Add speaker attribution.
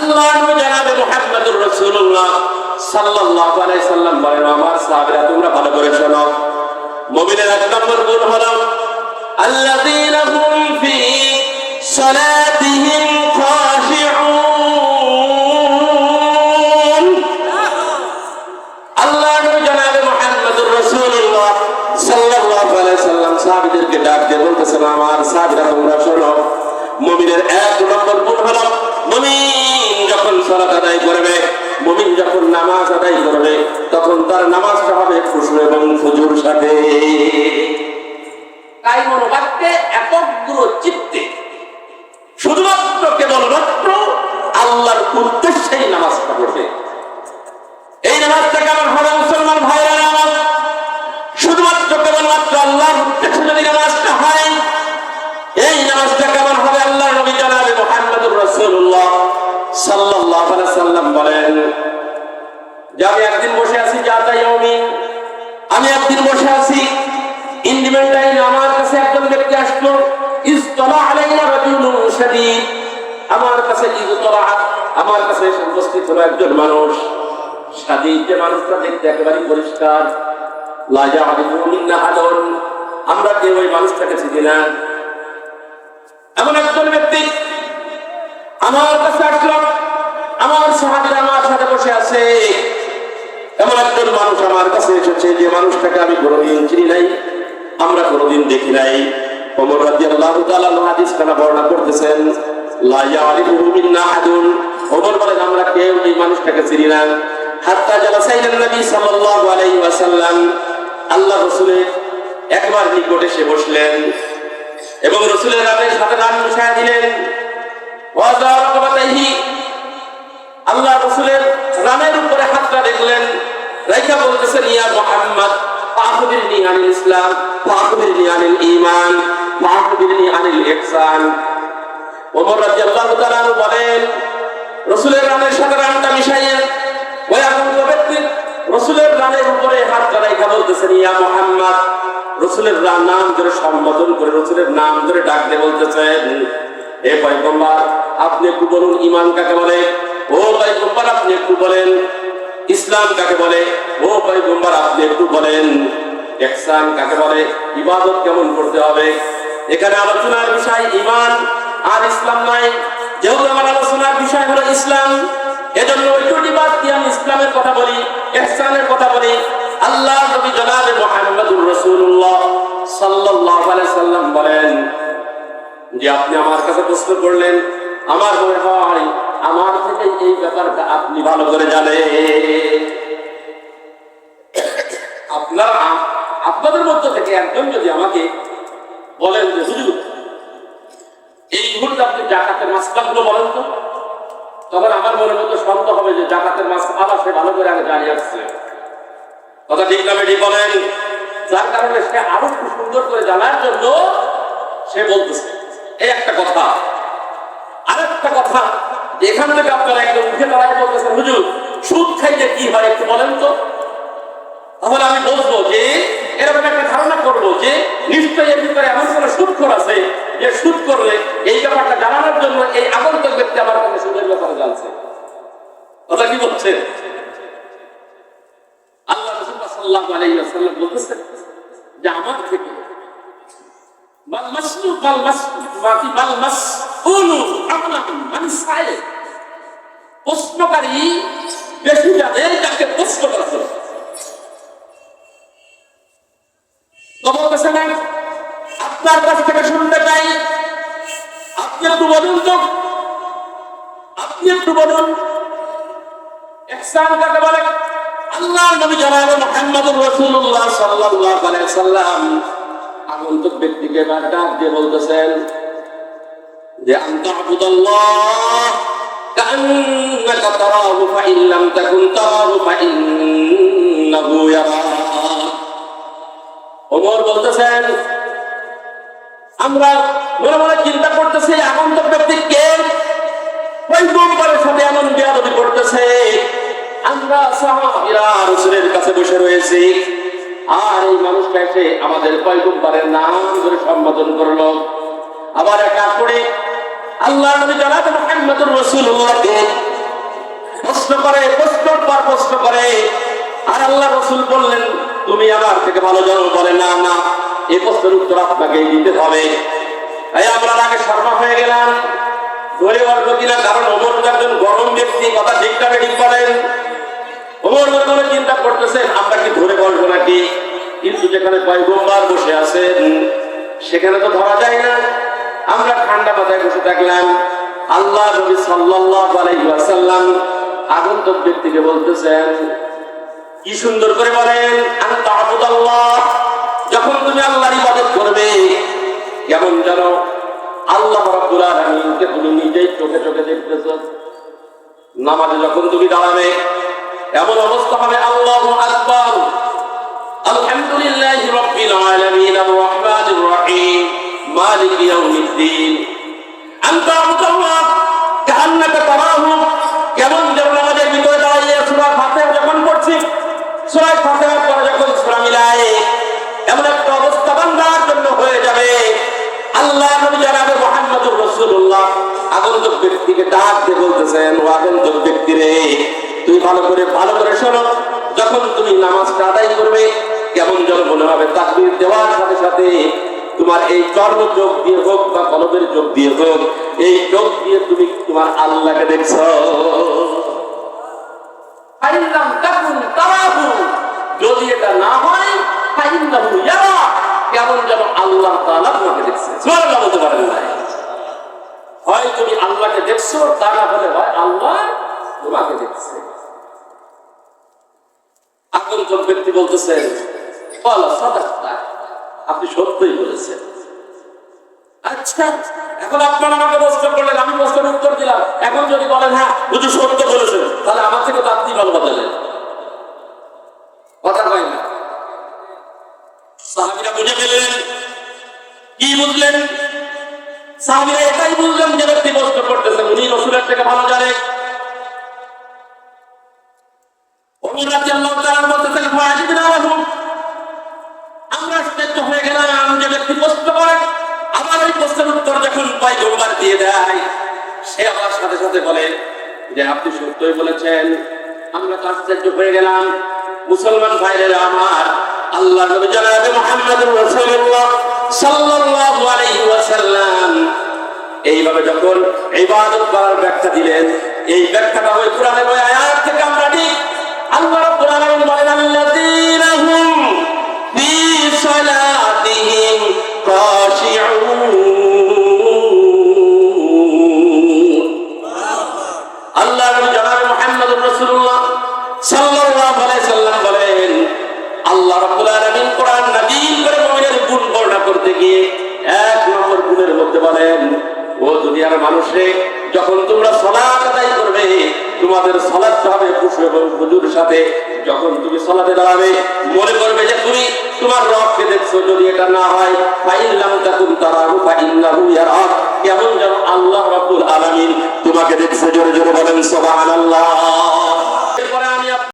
Speaker 1: আল্লাহ নবী জনাবে মুহাম্মদুর রাসূলুল্লাহ সাল্লাল্লাহু আলাইহি সাল্লাম বলেন, আমার সাহাবীরা তোমরা ভালো করে শোনো, মুমিনের এক নম্বর গুণ হলো আল্লাযীনা হুম ফি সালাতিহিম খাশিউন। আল্লাহ নবী জনাবে মুহাম্মদুর রাসূলুল্লাহ সাল্লাল্লাহু আলাইহি সাল্লাম সাহাবীদেরকে ডাক দিয়ে বলতেছেন, আমার সাহাবীরা তোমরা শোনো, মুমিনের এক নম্বর গুণ হলো মুমিন যখন সালাত আদায় করবে, মুমিন যখন নামাজ আদায় করবে, তখন তার নামাজটা হবে খুশু এবং ফুজুর সাথে, তাই মনোবাক্যে একগ্র চিত্তে, শুধুমাত্র কেবলমাত্র আল্লাহর উদ্দেশ্যেই নামাজটা পড়বে। এই নামাজটা কেমন হবে মুসলমান ভাইরা? নামাজ শুধুমাত্র কেবলমাত্র আল্লাহর উদ্দেশ্যে যদি নামাজটা হয়, এই নামাজটা কেমন হবে? আল্লাহর নবী জনাবে মুহাম্মদুর রাসূলুল্লাহ সাল্লাল্লাহু আলাইহি সাল্লাম বলেন যে আমি একদিন বসে আছি, আমি একদিন বসে আছি, ইন্ডিমেন্ট টাইমে আমার কাছে একজন ব্যক্তি আসলো, ইসতলা আলাইনা রাজুলুন শাদীদ, আমার কাছে আমার কাছে এসে উপস্থিত হলো একজন মানুষ, শাদীদ, যে মানুষটা দেখতে একেবারে পরিষ্কার, লা ইয়ারিফু মিন্না আহাদুন, আমরা কেউ ওই মানুষটাকে চিনি না। এমন একজন ব্যক্তি আমার কাছে আসলো, আমার সাহাবীরা আমার সাথে বসে আছে, এমন একজন মানুষ আমার কাছে এসেছে যে মানুষটাকে আমি কোনোদিন চিনি নাই, আমরা কোনোদিন দেখি নাই। ওমর রাদিয়াল্লাহু তাআলা হাদিসটা বর্ণনা করতেছেন, লা ইয়ারিফু মিন্না আহাদুন, ওমর বলেন আমরা কেউ এই মানুষটাকে চিনি না। হাত্তা জালাসা ইলান নবী সাল্লাল্লাহু আলাইহি ওয়াসাল্লাম, আল্লাহ রাসূলের একবার নিকটে এসে বসলেন এবং রাসূলের রানের সাথে রান মিশিয়ে দিলেন। ওয়াজা রাকাবাতাইহি, আল্লাহ রাসূলের রানের উপরে হাতটা রাখলেন, রাইখা বলতেছেন, ইয়া মুহাম্মদ ফাখবিরনি আনিল ইসলাম, ফাখবিরনি আনিল ঈমান, ফাখবিরনি আনিল ইহসান। ওমর রাদিয়াল্লাহু তাআলা বলেন, রাসূলের রানের সাথে রানটা মিশাইয়া ওই আগুন ব্যক্তি রাসূলের রানের উপরে হাতটা রাইখা বলতেছেন, ইয়া মুহাম্মদ, রাসূলের নাম ধরে সম্বোধন করে, রাসূলের নাম ধরে ডাক দিয়ে বলতেছেন, হে পয়গম্বর আপনি একটু বলুন ঈমান কাকে বলে, ও পয়গম্বর আপনি একটু বলেন ইসলাম কাকে বলে, ও পয়গম্বর আপনি একটু বলেন ইহসান কাকে বলে, ইবাদত কেমন করতে হবে। এখানে আলোচনার বিষয় ঈমান আর ইসলাম নয়, যেহেতু আমার আলোচনার বিষয় হলো ইসলাম, এজন্য ওই দুটি বাদ দিয়ে আমি ইসলামের কথা বলি, ইহসানের কথা বলি। আল্লাহ নবী জনাবে মুহাম্মদুর রাসূলুল্লাহ সাল্লাল্লাহু আলাইহি সাল্লাম বলেন যে আপনি আমার কাছে প্রশ্ন করলেন, আমার মনে হয় আমার থেকে এই ব্যাপারটা আপনি ভালো করে জানেন। আপনাদের মধ্য থেকে একজন যদি আমাকে বলেন যে হুজুর এই মুহূর্তে আপনি যাকাতের মাসলাগুলো বলেন তো, তখন আমার মনের মধ্যে সন্দেহ হবে যে যাকাতের মাসআলা সে ভালো করে আগে জানিয়ে আসছে, কথা ঠিক না বেঠিক বলেন? যার কারণে সে আরো খুব সুন্দর করে জানার জন্য সে বলতেছে। এই একটা কথা। আরেকটা কথা, এখান থেকে আপনারা একদম উঠে দাঁড়ায় বলতেছেন, হুজুর সুদ খাইলে কি হয় একটু বলেন তো। তাহলে আমি বলবো যে এরকম একটা ধারণা করবো যে নিশ্চয়ই এর ভিতরে এমন কোন সুদখোর আছে যে সুদ করলে এই ব্যাপারটা জানানোর জন্য এই আগন্তুক ব্যক্তি আমার কাছে সুদের ব্যাপারে জানছে। কথা কি বলছে? আল্লাহ রাসূল সাল্লাল্লাহু আলাইহি ওয়াসাল্লাম বলতেছেন যে আমার থেকে প্রশ্নকারী বেশি জানে যাকে প্রশ্ন করা হলো। আপনার কাছ থেকে শুনতে চাই, আপনি একটু বলুন তো, আপনি একটু বলুন ইহসান কাকে বলে? আল্লাহ নবী জনাবে মুহাম্মদুর রাসূলুল্লাহ সাল্লাল্লাহু আলাইহি সাল্লাম আগন্তুক ব্যক্তিকে ডাক দিয়ে বলতেছেন যে আনতা আবুদাল্লাহ কাআন্নাকা তারাহু ফাইন লাম তাকুন তারাহু ফাইন্নাহু ইয়ারাক। ওমর বলতেছেন আমরা মনে মনে চিন্তা করতেছি আগন্তুক ব্যক্তি কে, পয়গম্বরের সাথে এমন বেয়াদবি করতেছে। আমরা সাহাবীরা রাসূলের কাছে বসে রয়েছি, আর এই মানুষটা এসে আমাদের পয়গম্বরের নাম ধরে সম্বোধন করলো। আবার এক করে আল্লাহ নবী জনাব মুহাম্মদুর রাসূলুল্লাহকে বারবার প্রশ্ন করে, আর আল্লাহ রাসূল বললেন তুমি আমার থেকে ভালো জানো। বলে না না, এই প্রশ্নের উত্তর আপনাকেই দিতে হবে। তাই আমরা আগে শর্মা হয়ে গেলাম, ধরে বলবো কিনা, কারণ ওমর একজন গরম ব্যক্তি, কথা ঠিকঠাক ঠিক বলেন। ওমর মনে চিন্তা করতেছেন আমরা কি ধরে বলবো নাকি, কিন্তু যেখানে পয়গম্বর বসে আছেন সেখানে তো ধরা যায় না। আমরা ঠান্ডা মাথায় বসে থাকলাম। আল্লাহ নবী সাল্লাল্লাহু আলাইহি ওয়াসাল্লাম আগন্তুক ব্যক্তিকে বলতেছেন, কি সুন্দর করে বলেন, আনতা আবুদাল্লাহ, যখন তুমি আল্লাহর ইবাদত করবে কেমন জানো আল্লাহ রাব্বুল আলামিনকে তুমি নিজেই চোখে চোখে দেখতেছো। নামাজে যখন তুমি দাঁড়াবে এমন অবস্থা হবে, আল্লাহু আকবার, আলহামদুলিল্লাহি রাব্বিল আলামিন, আর রহমানির রহিম, মালিক ইয়াউমিদ্দিন, আনতা আবুদাল্লাহ কান্নাকা তারাহু, কেমন যেন নামাজের ভিতরে দাঁড়িয়ে সূরা ফাতিহা যখন পড়ছি, সূরা ফাতিহার পরে যখন সূরা মিলায় এমন একটা অবস্থা বান্দার জন্য হয়ে যাবে। আল্লাহ নবী জনাবে মুহাম্মদুর রাসূলুল্লাহ আগন্তুক ব্যক্তিকে ডাক দিয়ে বলতেছেন, ও আগন্তুক ব্যক্তি রে, তুই ভালো করে শোনো, যখন তুমি নামাজটা আদায় করবে কেমন যেন মনে হবে তাকবীর দেওয়ার সাথে সাথে তোমার এই চর্ম চোখ দিয়ে হোক বা কলবের চোখ দিয়ে হোক, এই চোখ দিয়ে তুমি তোমার আল্লাহকে দেখছো। ফাইন্নাম তাকুন তারাহু, যদি এটা না হয় ফাইন্নাহু ইয়ারা, কেমন যেন আল্লাহ তাআলা তোমাকে দেখছে। সুবহানাল্লাহ বলতে পারেন না, হয় তুমি আল্লাহকে দেখছো, তা না হলে হয় আল্লাহ তোমাকে দেখছে। আগন্তুক ব্যক্তি বলতেছেন, ওয়ালা সাদাকতা, আপনি সত্যই বলেছেন। আচ্ছা, এখন আপনারা আমাকে প্রশ্ন করলেন, আমি প্রশ্নের উত্তর দিলাম। এখন যদি বলেন হ্যাঁ হুজুর সত্য বলেছেন, তাহলে আমার থেকে তো আপনি ভালো বলেন, কথা হয় না। সাহাবীরা বুঝে ফেললেন। কি বুঝলেন? সাহাবীরা এটাই বুঝলেন যে ব্যক্তি প্রশ্ন করতেছে উনি রাসূলের থেকে ভালো জানে। ওমর রাদিয়াল্লাহু তাআলা বলতেছেন, ফাআজিবনা লাহু, আমরা আশ্চর্য হয়ে গেলাম যে ব্যক্তি প্রশ্ন করে, আবার ওই প্রশ্নের উত্তর যখন পয়গম্বর দিয়ে দেয়, সে আবার সাথে সাথে বলে যে আপনি সত্যই বলেছেন। আমরা তো আশ্চর্য হয়ে গেলাম। মুসলমান ভাইরা আমার, আল্লাহ নবী জনাবে মুহাম্মদুর রাসূলুল্লাহ সাল্লাল্লাহু আলাইহি ওয়াসাল্লাম এইভাবে যখন ইবাদত করার ব্যাখ্যা দিলেন, এই ব্যাখ্যাটা ওই কোরআনের ওই আয়াত থেকে আমরা ঠিক আল্লাহ রাব্বুল আলামিন বলেন, আল্লাযীনা হুম ফি সালাতিহিম খাশিউন। আল্লাহ নবী জনাবে মুহাম্মদুর রাসূলুল্লাহ সাল্লাল্লাহু আলাইহি ওয়াসাল্লাম বলেন, আল্লাহ রাব্বুল আলামিন কোরআন নাযিল করে মুমিনের গুণ বর্ণনা করতে গিয়ে এক নম্বর গুণের মধ্যে বলেন, ও দুনিয়ার মানুষে, যখন তোমরা সালাত আদায় করবে তোমাদের সালাতটা হবে খুশু এবং হুজুর সাথে। যখন তুমি সালাতে দাঁড়াবে মনে করবে যে তুমি তোমার রবকে দেখছো। যদি এটা না হয় ফাইল্লাম তাকুন তারাহু ফাইন্নাহু ইয়ারাক, কেমন যেন আল্লাহ রাব্বুল আলামিন তোমাকে দেখছে। জোরে জোরে বলেন সুবহানাল্লাহ।